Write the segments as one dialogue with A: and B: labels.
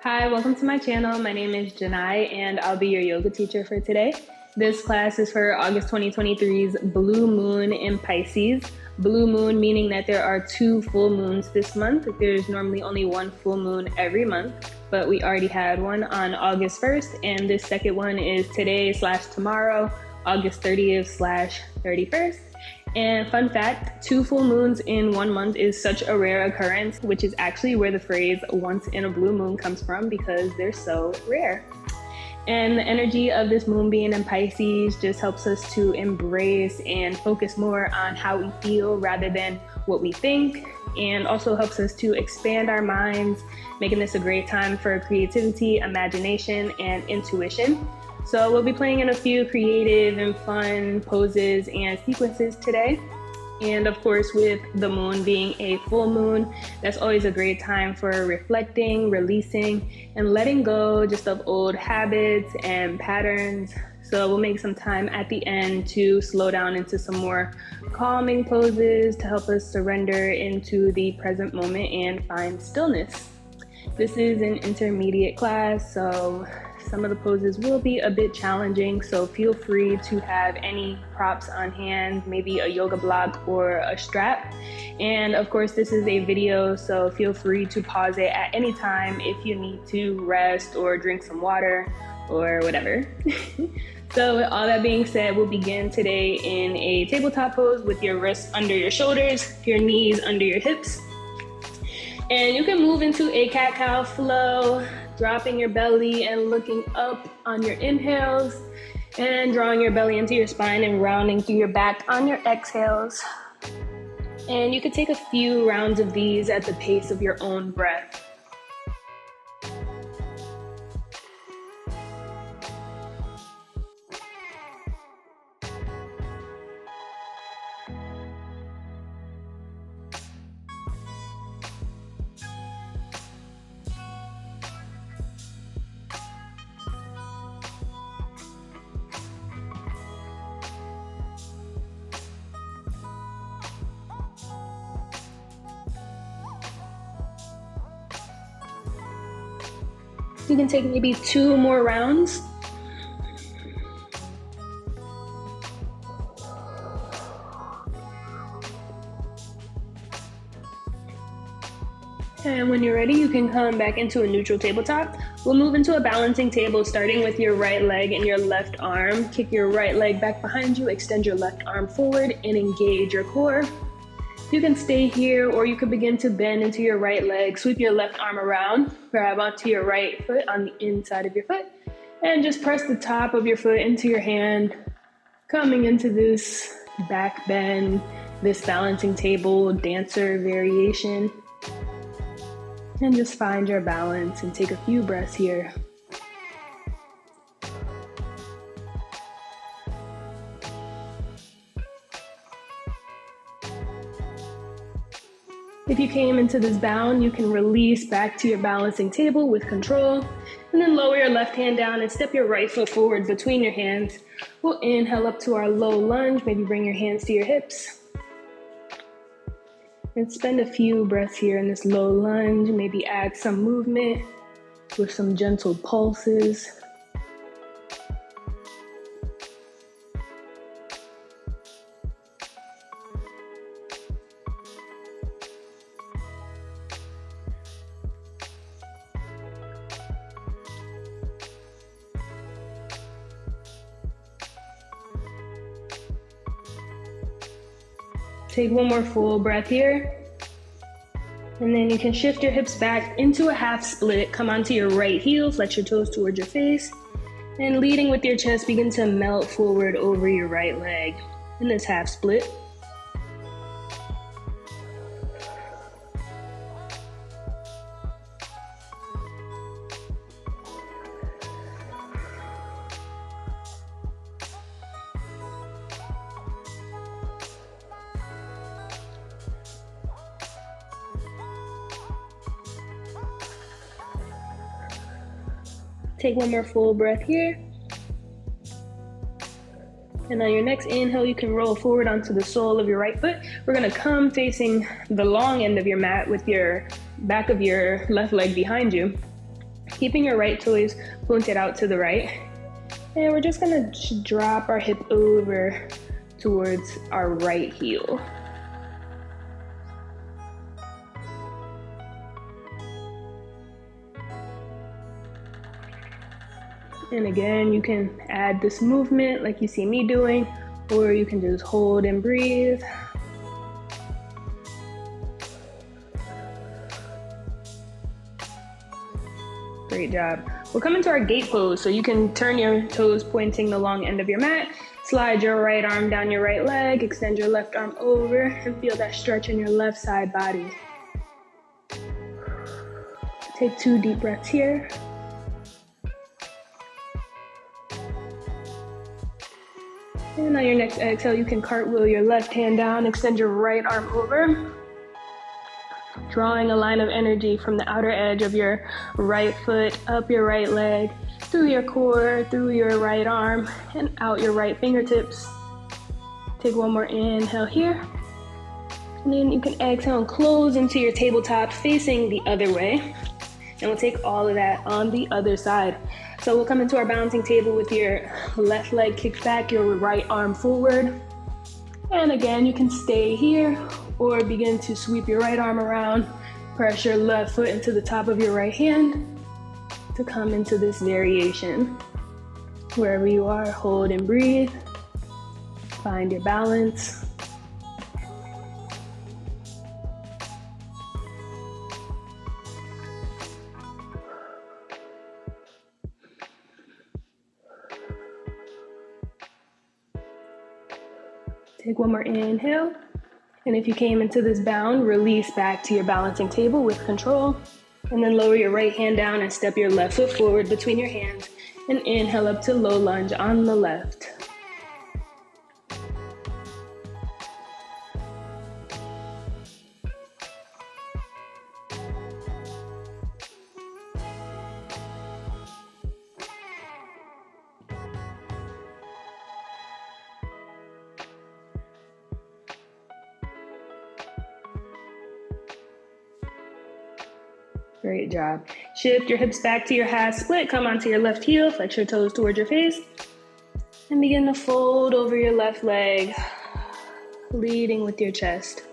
A: Hi, welcome to my channel. My name is Janai and I'll be your yoga teacher for today. This class is for August 2023's Blue Moon in Pisces. Blue moon meaning that there are 2 full moons this month. There's normally only 1 full moon every month, but we already had one on August 1st, and this second one is today/tomorrow, August 30th/31st. And fun fact, 2 full moons in 1 month is such a rare occurrence, which is actually where the phrase once in a blue moon comes from, because they're so rare. And the energy of this moon being in Pisces just helps us to embrace and focus more on how we feel rather than what we think, and also helps us to expand our minds, making this a great time for creativity, imagination, and intuition. So we'll be playing in a few creative and fun poses and sequences today. And of course, with the moon being a full moon, that's always a great time for reflecting, releasing, and letting go just of old habits and patterns. So we'll make some time at the end to slow down into some more calming poses to help us surrender into the present moment and find stillness. This is an intermediate class, so some of the poses will be a bit challenging, so feel free to have any props on hand, maybe a yoga block or a strap. And of course, this is a video, so feel free to pause it at any time if you need to rest or drink some water or whatever. So with all that being said, we'll begin today in a tabletop pose with your wrists under your shoulders, your knees under your hips. And you can move into a cat-cow flow, dropping your belly and looking up on your inhales, and drawing your belly into your spine and rounding through your back on your exhales. And you could take a few rounds of these at the pace of your own breath. You can take maybe 2 more rounds. And when you're ready, you can come back into a neutral tabletop. We'll move into a balancing table, starting with your right leg and your left arm. Kick your right leg back behind you, extend your left arm forward, and engage your core. You can stay here, or you could begin to bend into your right leg, sweep your left arm around, grab onto your right foot on the inside of your foot, and just press the top of your foot into your hand, coming into this back bend, this balancing table dancer variation. And just find your balance and take a few breaths here. If you came into this bound, you can release back to your balancing table with control, and then lower your left hand down and step your right foot forward between your hands. We'll inhale up to our low lunge, maybe bring your hands to your hips. And spend a few breaths here in this low lunge, maybe add some movement with some gentle pulses. Take 1 more full breath here. And then you can shift your hips back into a half split. Come onto your right heel, flex your toes towards your face. And leading with your chest, begin to melt forward over your right leg in this half split. Take 1 more full breath here. And on your next inhale, you can roll forward onto the sole of your right foot. We're gonna come facing the long end of your mat with your back of your left leg behind you. keeping your right toes pointed out to the right. And we're just gonna drop our hip over towards our right heel. And again, you can add this movement like you see me doing, or you can just hold and breathe. Great job. We'll come into our gate pose, so you can turn your toes pointing the long end of your mat, slide your right arm down your right leg, extend your left arm over, and feel that stretch in your left side body. Take 2 deep breaths here. And on your next exhale, you can cartwheel your left hand down, extend your right arm over, drawing a line of energy from the outer edge of your right foot, up your right leg, through your core, through your right arm, and out your right fingertips. Take one more inhale here. And then you can exhale and close into your tabletop facing the other way. And we'll take all of that on the other side. So we'll come into our balancing table with your left leg kicked back, your right arm forward. And again, you can stay here or begin to sweep your right arm around, press your left foot into the top of your right hand to come into this variation. Wherever you are, hold and breathe. Find your balance. Take one more inhale. And if you came into this bound, release back to your balancing table with control. And then lower your right hand down and step your left foot forward between your hands. And inhale up to low lunge on the left. Great job. Shift your hips back to your half split. Come onto your left heel, flex your toes towards your face. And begin to fold over your left leg, leading with your chest.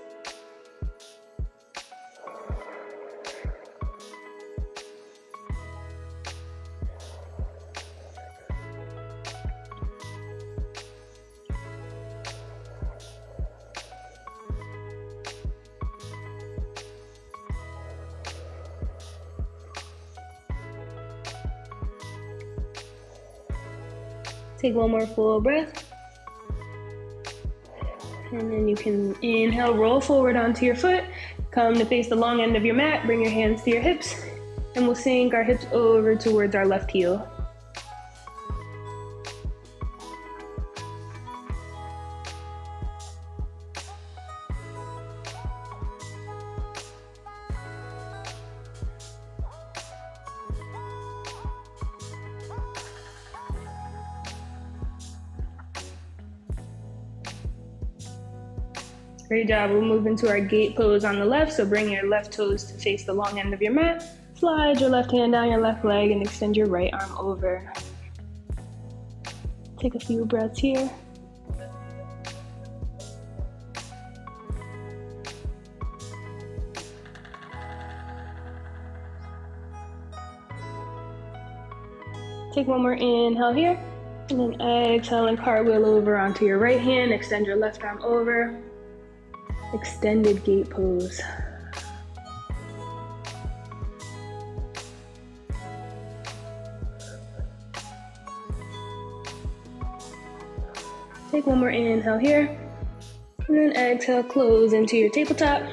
A: Take one more full breath. And then you can inhale, roll forward onto your foot. Come to face the long end of your mat. Bring your hands to your hips. And we'll sink our hips over towards our left heel. Great job. We'll move into our gate pose on the left. So bring your left toes to face the long end of your mat. Slide your left hand down your left leg and extend your right arm over. Take a few breaths here. Take one more inhale here. And then exhale and cartwheel over onto your right hand. Extend your left arm over. Extended gate pose. Take one more inhale here, and then exhale, close into your tabletop.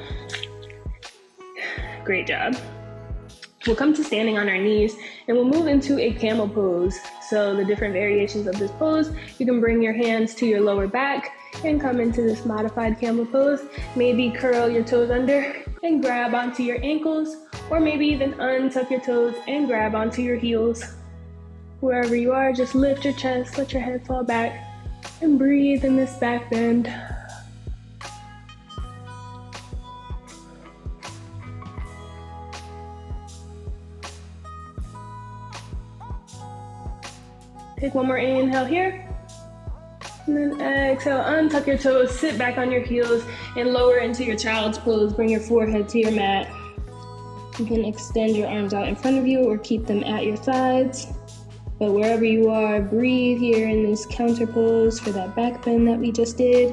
A: Great job. We'll come to standing on our knees, and we'll move into a camel pose. So the different variations of this pose, you can bring your hands to your lower back, and come into this modified camel pose. Maybe curl your toes under and grab onto your ankles, or maybe even untuck your toes and grab onto your heels. Wherever you are, just lift your chest, let your head fall back, and breathe in this back bend. Take one more inhale here. And then exhale, untuck your toes, sit back on your heels, and lower into your child's pose. Bring your forehead to your mat. You can extend your arms out in front of you or keep them at your sides. But wherever you are, breathe here in this counter pose for that back bend that we just did.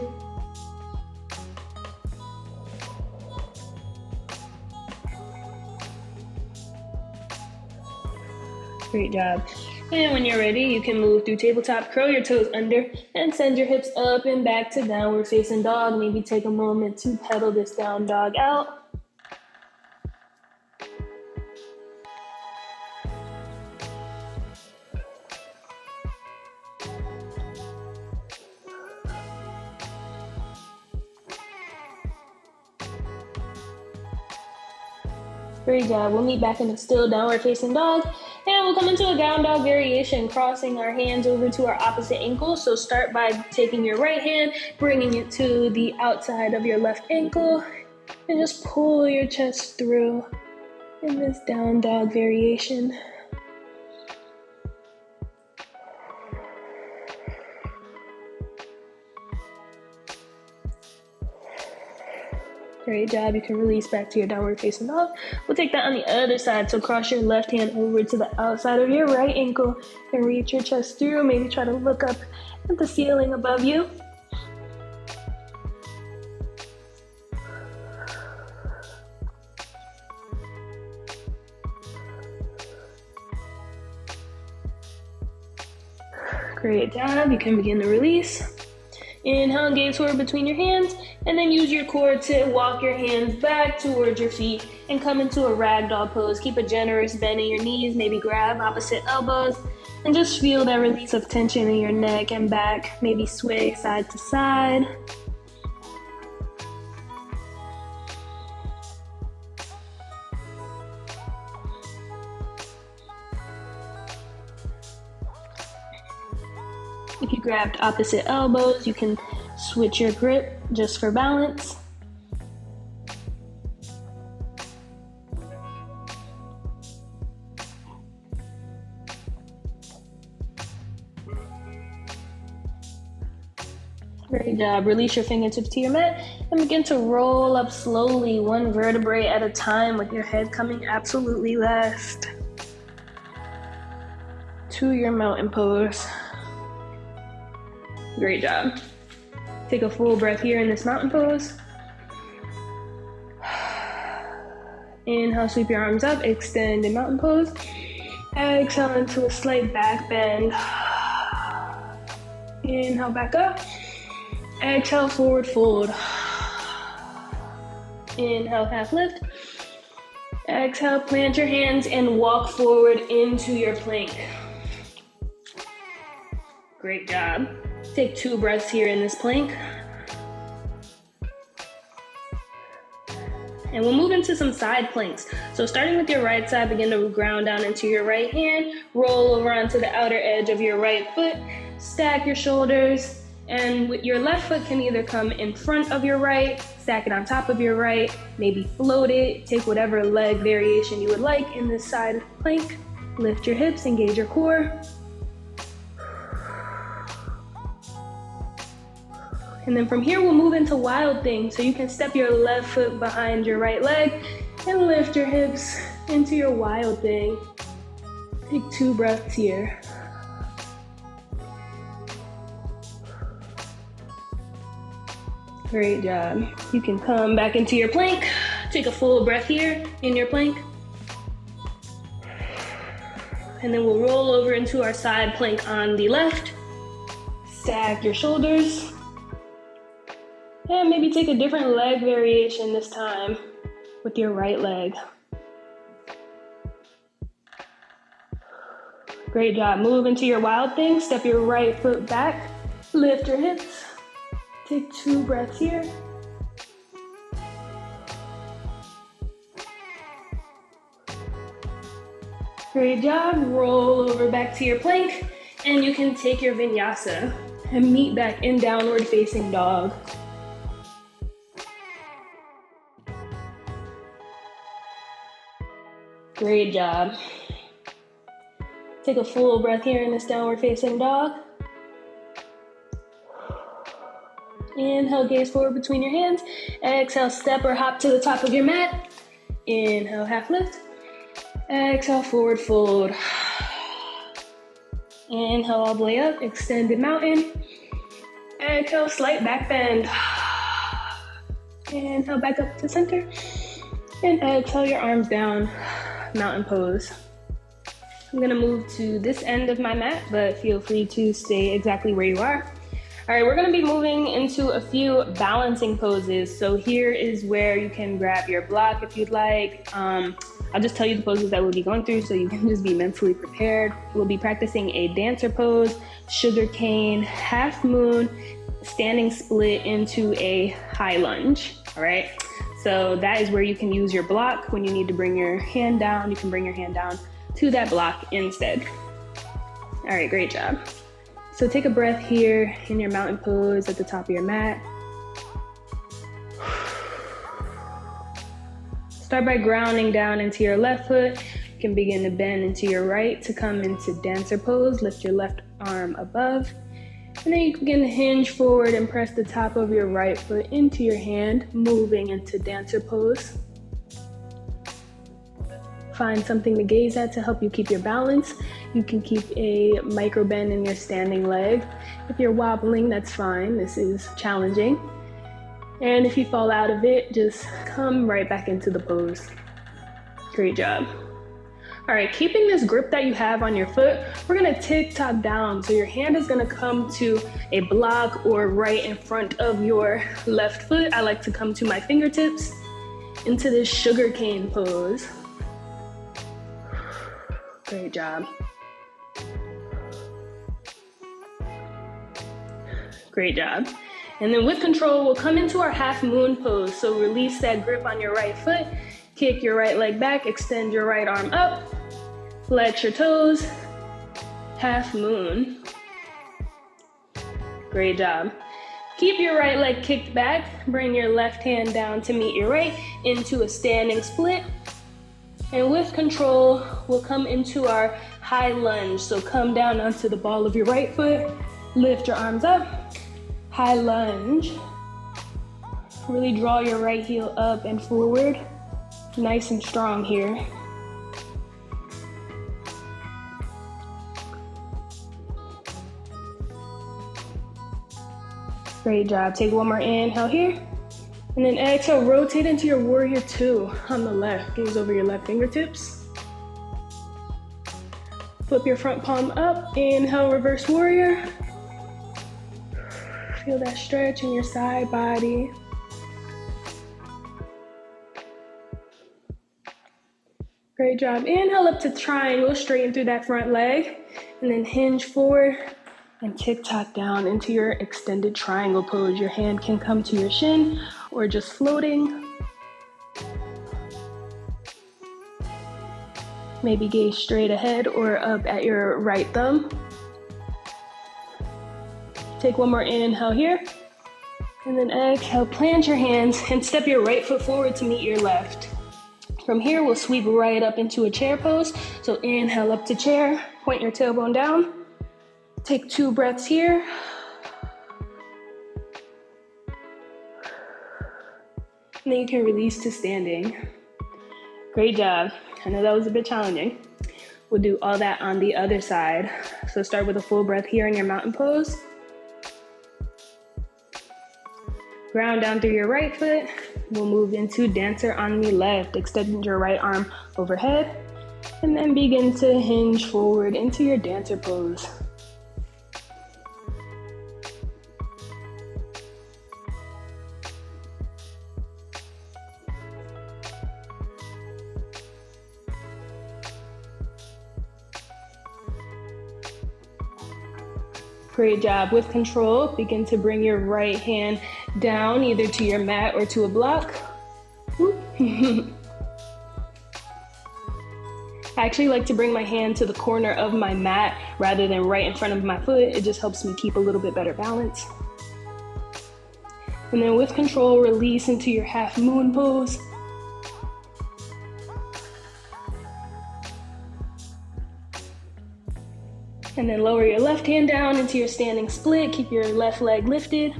A: Great job. And when you're ready, you can move through tabletop, curl your toes under, and send your hips up and back to downward facing dog. Maybe take a moment to pedal this down dog out. Great job. We'll meet back in the still downward facing dog, and we'll come into a down dog variation, crossing our hands over to our opposite ankle. So start by taking your right hand, bringing it to the outside of your left ankle, and just pull your chest through in this down dog variation. Great job. You can release back to your downward facing dog. We'll take that on the other side. So cross your left hand over to the outside of your right ankle and reach your chest through. Maybe try to look up at the ceiling above you. Great job. You can begin to release. Inhale, gaze forward between your hands, and then use your core to walk your hands back towards your feet and come into a ragdoll pose. Keep a generous bend in your knees, maybe grab opposite elbows, and just feel that release of tension in your neck and back. Maybe sway side to side. If you grabbed opposite elbows, you can switch your grip just for balance. Great job. Release your fingertips to your mat and begin to roll up slowly, one vertebrae at a time, with your head coming absolutely last to your mountain pose. Great job. Take a full breath here in this mountain pose. Inhale, sweep your arms up, extend in mountain pose. Exhale into a slight back bend. Inhale, back up. Exhale, forward fold. Inhale, half lift. Exhale, plant your hands and walk forward into your plank. Great job. Take 2 breaths here in this plank. And we'll move into some side planks. So starting with your right side, begin to ground down into your right hand, roll over onto the outer edge of your right foot, stack your shoulders, and with your left foot can either come in front of your right, stack it on top of your right, maybe float it, take whatever leg variation you would like in this side plank. Lift your hips, engage your core. And then from here, we'll move into wild thing. So you can step your left foot behind your right leg and lift your hips into your wild thing. Take 2 breaths here. Great job. You can come back into your plank. Take a full breath here in your plank. And then we'll roll over into our side plank on the left. Stack your shoulders. And maybe take a different leg variation this time with your right leg. Great job. Move into your wild thing. Step your right foot back. Lift your hips. Take 2 breaths here. Great job. Roll over back to your plank. And you can take your vinyasa and meet back in downward facing dog. Great job. Take a full breath here in this downward facing dog. Inhale, gaze forward between your hands. Exhale, step or hop to the top of your mat. Inhale, half lift. Exhale, forward fold. Inhale all the way up, extended mountain. Exhale, slight back bend. Inhale, back up to center. And exhale your arms down, mountain pose. I'm gonna move to this end of my mat, but feel free to stay exactly where you are. All right, we're gonna be moving into a few balancing poses. So here is where you can grab your block if you'd like. I'll just tell you the poses that we'll be going through so you can just be mentally prepared. We'll be practicing a dancer pose, sugar cane, half moon, standing split into a high lunge, all right? So that is where you can use your block. When you need to bring your hand down, you can bring your hand down to that block instead. All right, great job. So take a breath here in your mountain pose at the top of your mat. Start by grounding down into your left foot. You can begin to bend into your right to come into dancer pose. Lift your left arm above. And then you can begin to hinge forward and press the top of your right foot into your hand, moving into dancer pose. Find something to gaze at to help you keep your balance. You can keep a micro bend in your standing leg. If you're wobbling, that's fine. This is challenging. And if you fall out of it, just come right back into the pose. Great job. All right, keeping this grip that you have on your foot, we're gonna tick-tock down. So your hand is gonna come to a block or right in front of your left foot. I like to come to my fingertips into this sugar cane pose. Great job. Great job. And then with control, we'll come into our half moon pose. So release that grip on your right foot, kick your right leg back, extend your right arm up, flex your toes, half moon. Great job. Keep your right leg kicked back, bring your left hand down to meet your right into a standing split. And with control, we'll come into our high lunge. So come down onto the ball of your right foot, lift your arms up, high lunge. Really draw your right heel up and forward. Nice and strong here. Great job. Take one more inhale here. And then exhale, rotate into your warrior two on the left. Gaze over your left fingertips. Flip your front palm up. Inhale, reverse warrior. Feel that stretch in your side body. Great job. Inhale up to triangle, straighten through that front leg, and then hinge forward and tick-tock down into your extended triangle pose. Your hand can come to your shin or just floating. Maybe gaze straight ahead or up at your right thumb. Take one more inhale here. And then exhale, plant your hands and step your right foot forward to meet your left. From here, we'll sweep right up into a chair pose. So inhale up to chair, point your tailbone down. Take 2 breaths here. And then you can release to standing. Great job. I know that was a bit challenging. We'll do all that on the other side. So start with a full breath here in your mountain pose. Ground down through your right foot. We'll move into dancer on the left. Extend your right arm overhead. And then begin to hinge forward into your dancer pose. Great job. With control, begin to bring your right hand down either to your mat or to a block. I actually like to bring my hand to the corner of my mat rather than right in front of my foot. It just helps me keep a little bit better balance. And then with control, release into your half moon pose. And then lower your left hand down into your standing split. Keep your left leg lifted.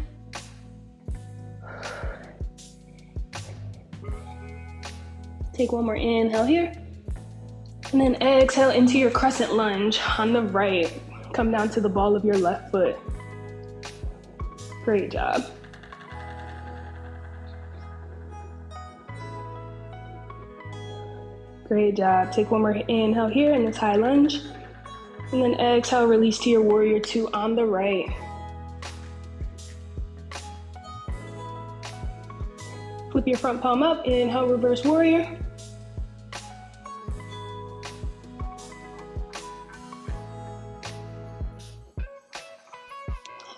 A: Take one more inhale here. And then exhale into your crescent lunge on the right. Come down to the ball of your left foot. Great job. Great job. Take one more inhale here in this high lunge. And then exhale, release to your warrior two on the right. Flip your front palm up, inhale, reverse warrior.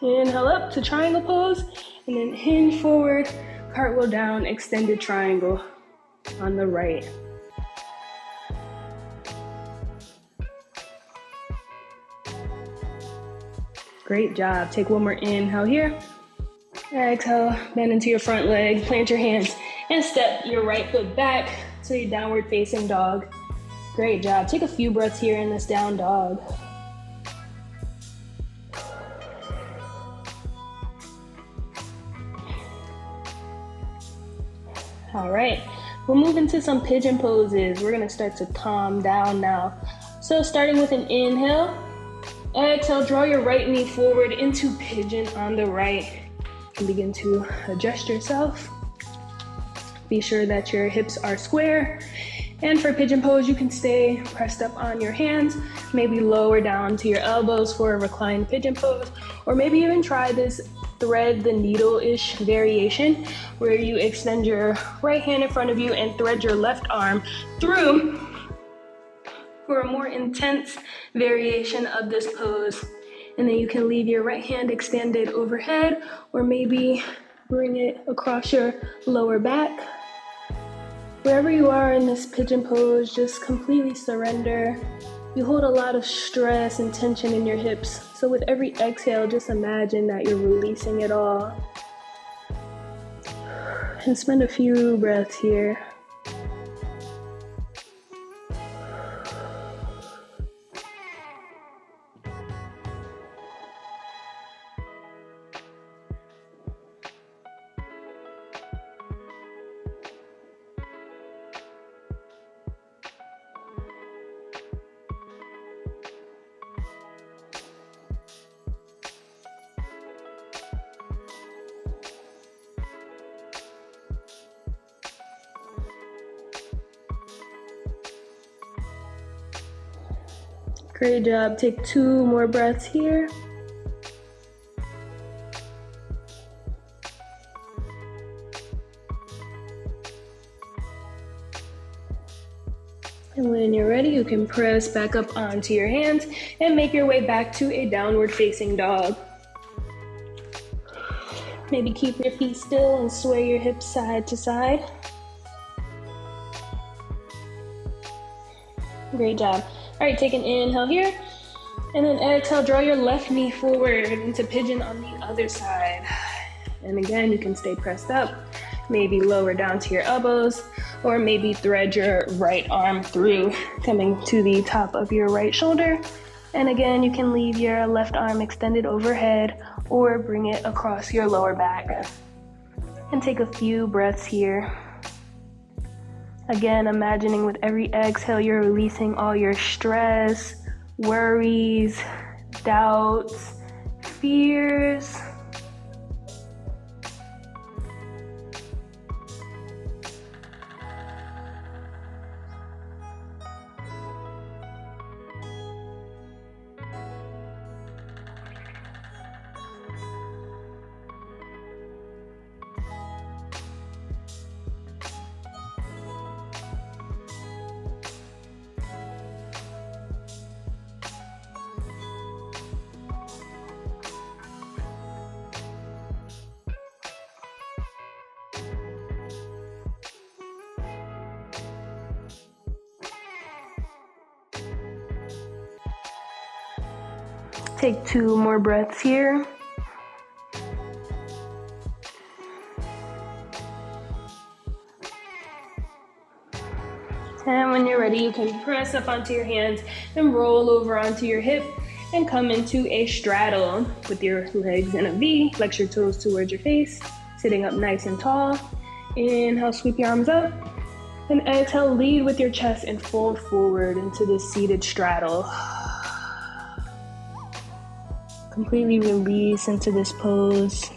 A: Inhale up to triangle pose, and then hinge forward, cartwheel down, extended triangle on the right. Great job. Take one more inhale here. Exhale, bend into your front leg, plant your hands, and step your right foot back to your downward facing dog. Great job. Take a few breaths here in this down dog. All right, we'll move into some pigeon poses. We're gonna start to calm down now. So starting with an inhale, exhale, draw your right knee forward into pigeon on the right. And begin to adjust yourself. Be sure that your hips are square. And for pigeon pose, you can stay pressed up on your hands, maybe lower down to your elbows for a reclined pigeon pose, or maybe even try this thread the needle-ish variation where you extend your right hand in front of you and thread your left arm through for a more intense variation of this pose. And then you can leave your right hand extended overhead, or maybe bring it across your lower back. Wherever you are in this pigeon pose, just completely surrender. You hold a lot of stress and tension in your hips. So with every exhale, just imagine that you're releasing it all. And spend a few breaths here. Great job. Take 2 more breaths here. And when you're ready, you can press back up onto your hands and make your way back to a downward facing dog. Maybe keep your feet still and sway your hips side to side. Great job. All right, take an inhale here, and then exhale, draw your left knee forward into pigeon on the other side. And again, you can stay pressed up, maybe lower down to your elbows, or maybe thread your right arm through, coming to the top of your right shoulder. And again, you can leave your left arm extended overhead, or bring it across your lower back. And take a few breaths here. Again, imagining with every exhale, you're releasing all your stress, worries, doubts, fears. Take 2 more breaths here. And when you're ready, you can press up onto your hands and roll over onto your hip and come into a straddle with your legs in a V. Flex your toes towards your face, sitting up nice and tall. Inhale, sweep your arms up. And exhale, lead with your chest and fold forward into this seated straddle. Completely release into this pose.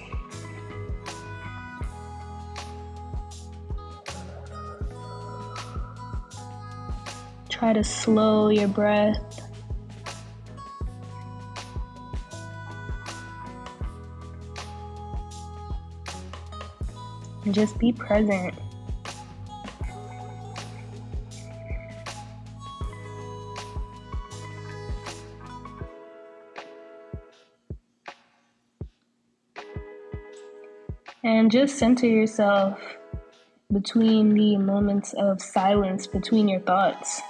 A: Try to slow your breath. And just be present. And just center yourself between the moments of silence between your thoughts.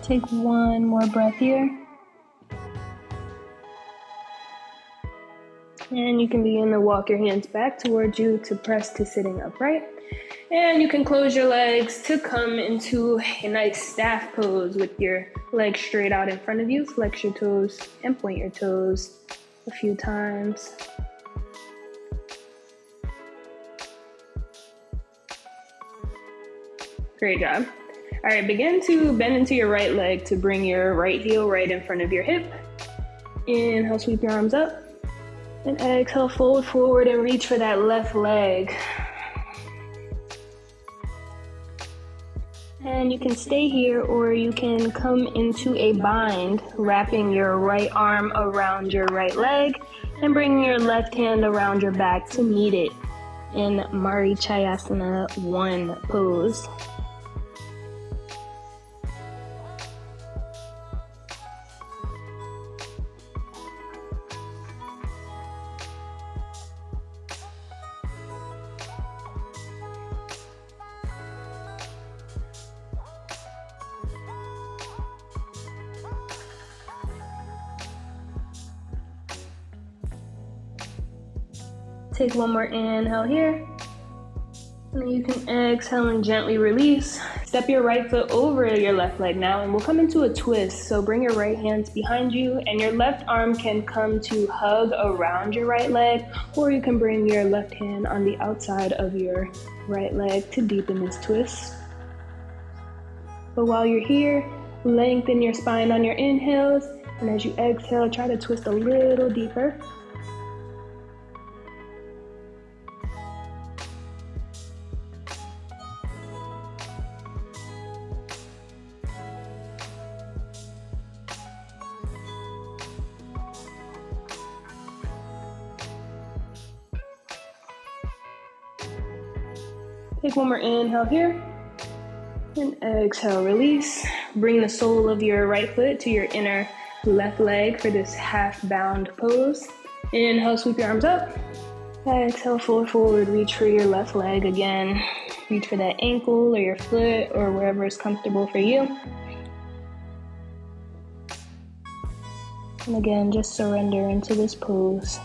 A: Take one more breath here. And you can begin to walk your hands back towards you to press to sitting upright. And you can close your legs to come into a nice staff pose with your legs straight out in front of you. Flex your toes and point your toes a few times. Great job. All right, begin to bend into your right leg to bring your right heel right in front of your hip. Inhale, sweep your arms up. And exhale, fold forward and reach for that left leg. And you can stay here or you can come into a bind, wrapping your right arm around your right leg and bringing your left hand around your back to meet it in Marichayasana 1 pose. Take one more inhale here. And then you can exhale and gently release. Step your right foot over your left leg now, and we'll come into a twist. So bring your right hands behind you, and your left arm can come to hug around your right leg, or you can bring your left hand on the outside of your right leg to deepen this twist. But while you're here, lengthen your spine on your inhales, and as you exhale, try to twist a little deeper. Take one more inhale here, and exhale, release. Bring the sole of your right foot to your inner left leg for this half bound pose. Inhale, sweep your arms up. Exhale, fold forward, reach for your left leg again. Reach for that ankle or your foot or wherever is comfortable for you. And again, just surrender into this pose.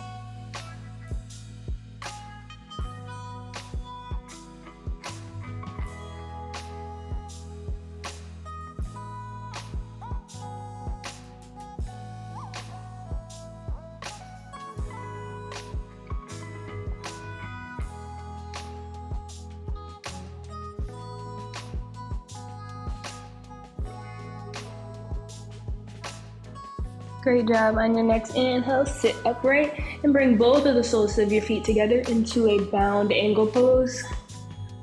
A: Great job. On your next inhale, sit upright and bring both of the soles of your feet together into a bound angle pose.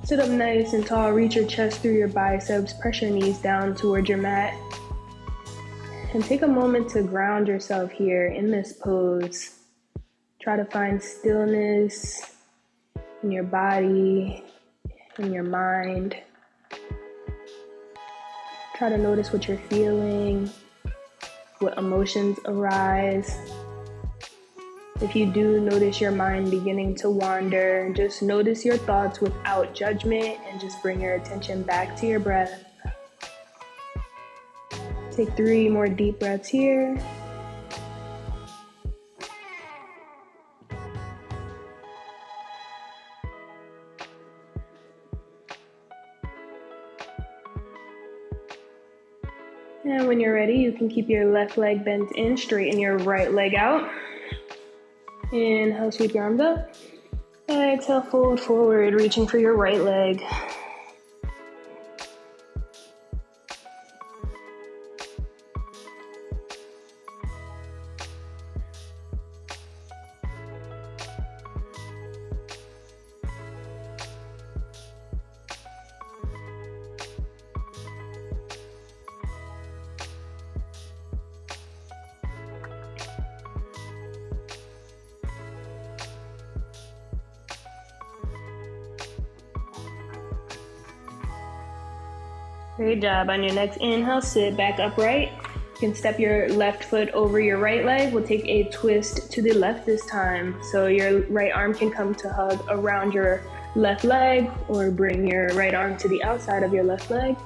A: Sit up nice and tall, reach your chest through your biceps, press your knees down towards your mat. And take a moment to ground yourself here in this pose. Try to find stillness in your body, in your mind. Try to notice what you're feeling, what emotions arise. If you do notice your mind beginning to wander, just notice your thoughts without judgment and just bring your attention back to your breath. Take 3 more deep breaths here. And when you're ready, you can keep your left leg bent in, straighten your right leg out. Inhale, sweep your arms up. Exhale, fold forward, reaching for your right leg. Great job. On your next inhale, sit back upright. You can step your left foot over your right leg. We'll take a twist to the left this time. So your right arm can come to hug around your left leg, or bring your right arm to the outside of your left leg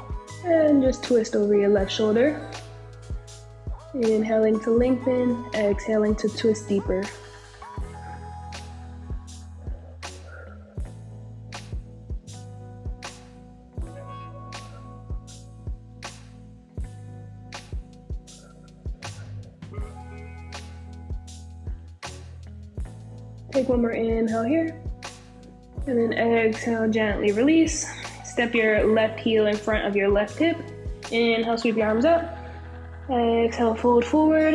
A: and just twist over your left shoulder. Inhaling to lengthen, exhaling to twist deeper. Take one more inhale here, and then exhale, gently release. Step your left heel in front of your left hip. Inhale, sweep your arms up. Exhale, fold forward.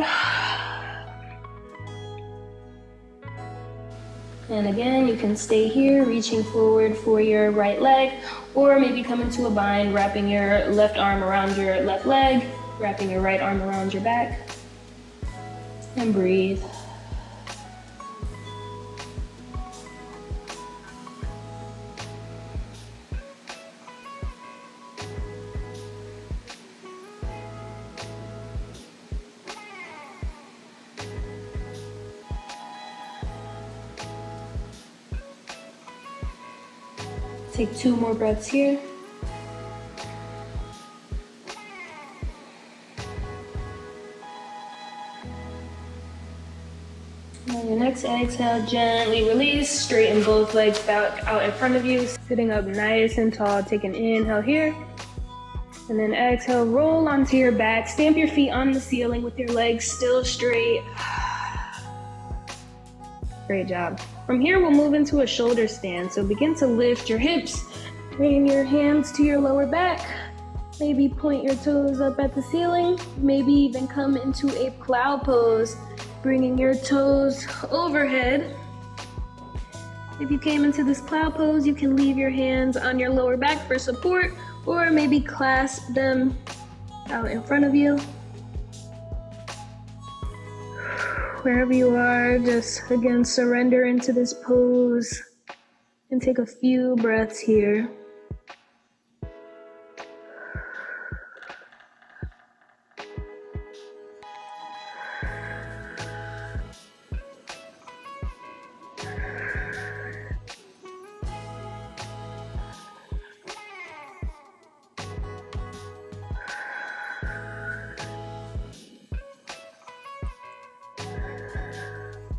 A: And again, you can stay here, reaching forward for your right leg, or maybe come into a bind, wrapping your left arm around your left leg, wrapping your right arm around your back, and breathe. Take 2 more breaths here. On your next exhale, gently release. Straighten both legs back out in front of you. Sitting up nice and tall. Take an inhale here. And then exhale, roll onto your back. Stamp your feet on the ceiling with your legs still straight. Great job. From here, we'll move into a shoulder stand. So begin to lift your hips. Bring your hands to your lower back. Maybe point your toes up at the ceiling. Maybe even come into a plow pose, bringing your toes overhead. If you came into this plow pose, you can leave your hands on your lower back for support, or maybe clasp them out in front of you. Wherever you are, just again surrender into this pose and take a few breaths here.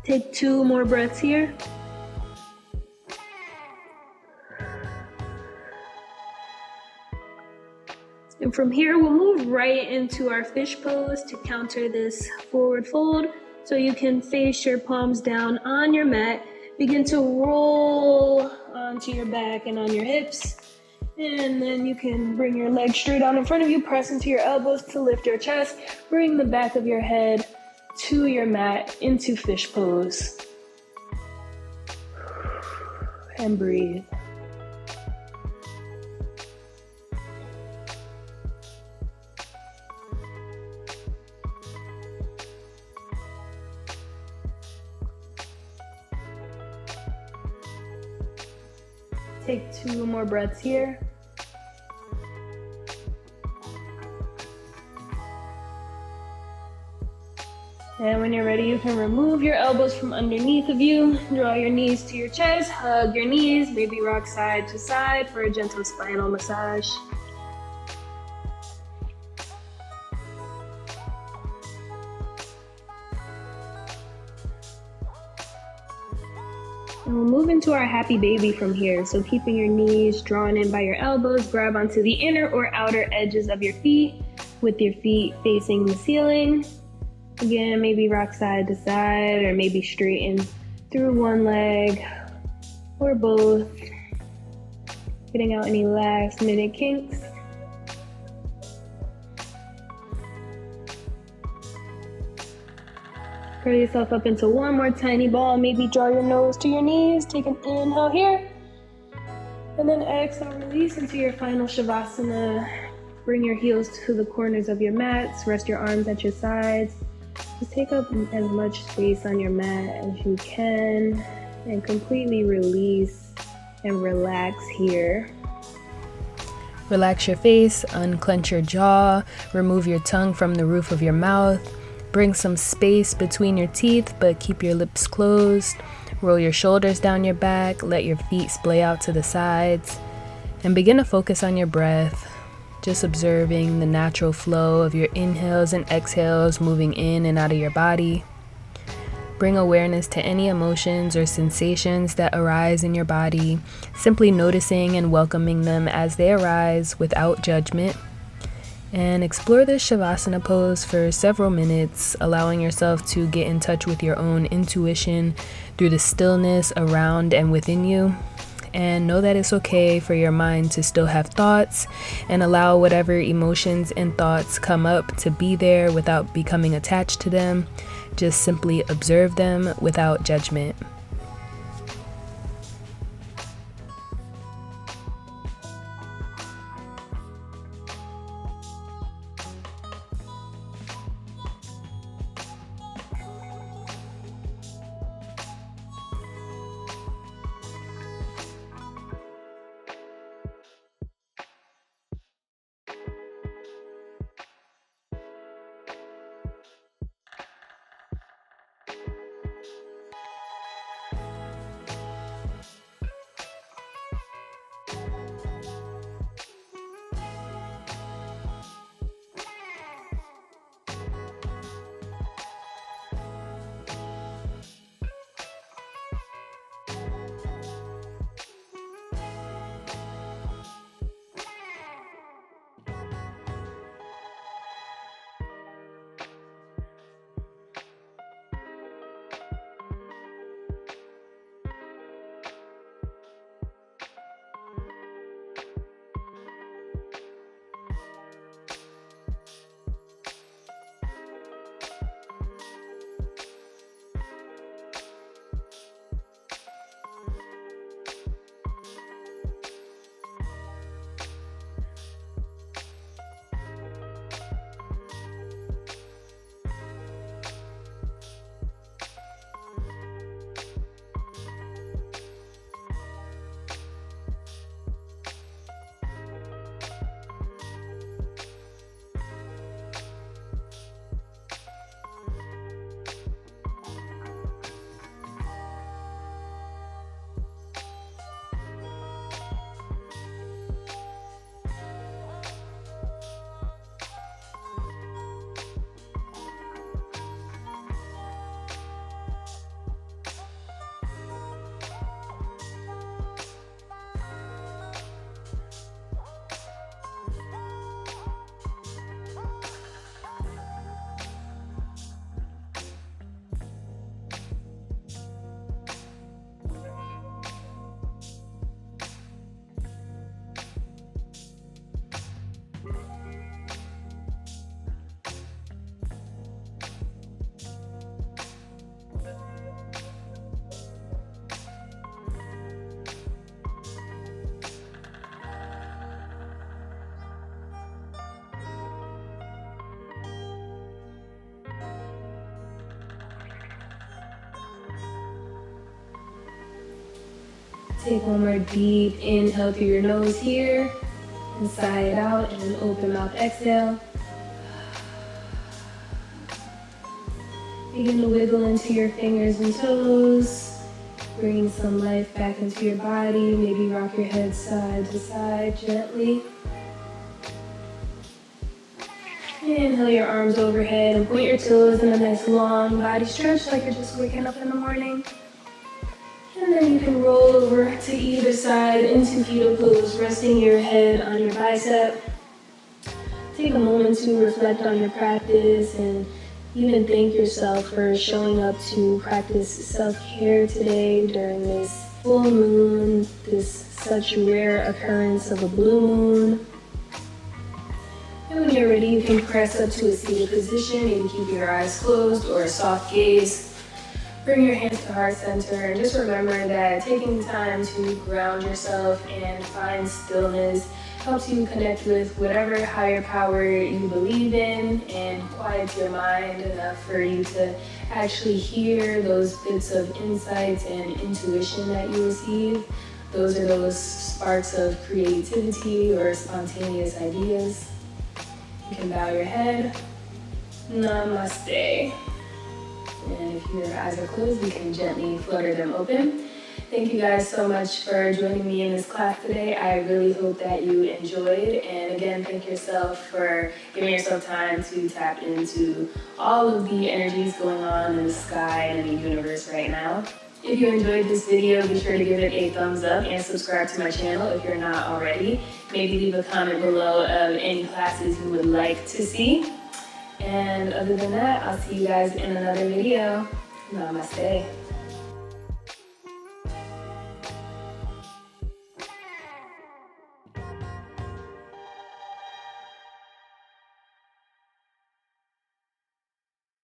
A: Take 2 more breaths here. And from here, we'll move right into our fish pose to counter this forward fold. So you can face your palms down on your mat. Begin to roll onto your back and on your hips. And then you can bring your legs straight out in front of you. Press into your elbows to lift your chest. Bring the back of your head to your mat into fish pose. And breathe. Take 2 more breaths here. And when you're ready, you can remove your elbows from underneath of you. Draw your knees to your chest, hug your knees, maybe rock side to side for a gentle spinal massage. And we'll move into our happy baby from here. So keeping your knees drawn in by your elbows, grab onto the inner or outer edges of your feet with your feet facing the ceiling. Again, maybe rock side to side, or maybe straighten through one leg or both. Getting out any last minute kinks. Curl yourself up into one more tiny ball. Maybe draw your nose to your knees. Take an inhale here. And then exhale, release into your final Shavasana. Bring your heels to the corners of your mats. Rest your arms at your sides. Just take up as much space on your mat as you can. And completely release and relax here.
B: Relax your face, unclench your jaw, remove your tongue from the roof of your mouth. Bring some space between your teeth, but keep your lips closed. Roll your shoulders down your back, let your feet splay out to the sides, and begin to focus on your breath, just observing the natural flow of your inhales and exhales moving in and out of your body. Bring awareness to any emotions or sensations that arise in your body, simply noticing and welcoming them as they arise without judgment. And explore this Shavasana pose for several minutes, allowing yourself to get in touch with your own intuition through the stillness around and within you. And know that it's okay for your mind to still have thoughts, and allow whatever emotions and thoughts come up to be there without becoming attached to them. Just simply observe them without judgment.
A: Take one more deep inhale through your nose here, and sigh it out, and then open mouth exhale. Begin to wiggle into your fingers and toes, bringing some life back into your body. Maybe rock your head side to side gently. Inhale your arms overhead and point your toes in a nice long body stretch like you're just waking up in the morning. And then you can roll over to either side into fetal pose, resting your head on your bicep. Take a moment to reflect on your practice and even thank yourself for showing up to practice self-care today during this full moon, this such rare occurrence of a blue moon. And when you're ready, you can press up to a seated position. Maybe keep your eyes closed or a soft gaze. Bring your hands to heart center and just remember that taking time to ground yourself and find stillness helps you connect with whatever higher power you believe in and quiets your mind enough for you to actually hear those bits of insights and intuition that you receive. Those are those sparks of creativity or spontaneous ideas. You can bow your head. Namaste. And if your eyes are closed, you can gently flutter them open. Thank you guys so much for joining me in this class today. I really hope that you enjoyed. And again, thank yourself for giving yourself time to tap into all of the energies going on in the sky and in the universe right now. If you enjoyed this video, be sure to give it a thumbs up and subscribe to my channel if you're not already. Maybe leave a comment below of any classes you would like to see. And other than that, I'll see you guys in another video. Namaste.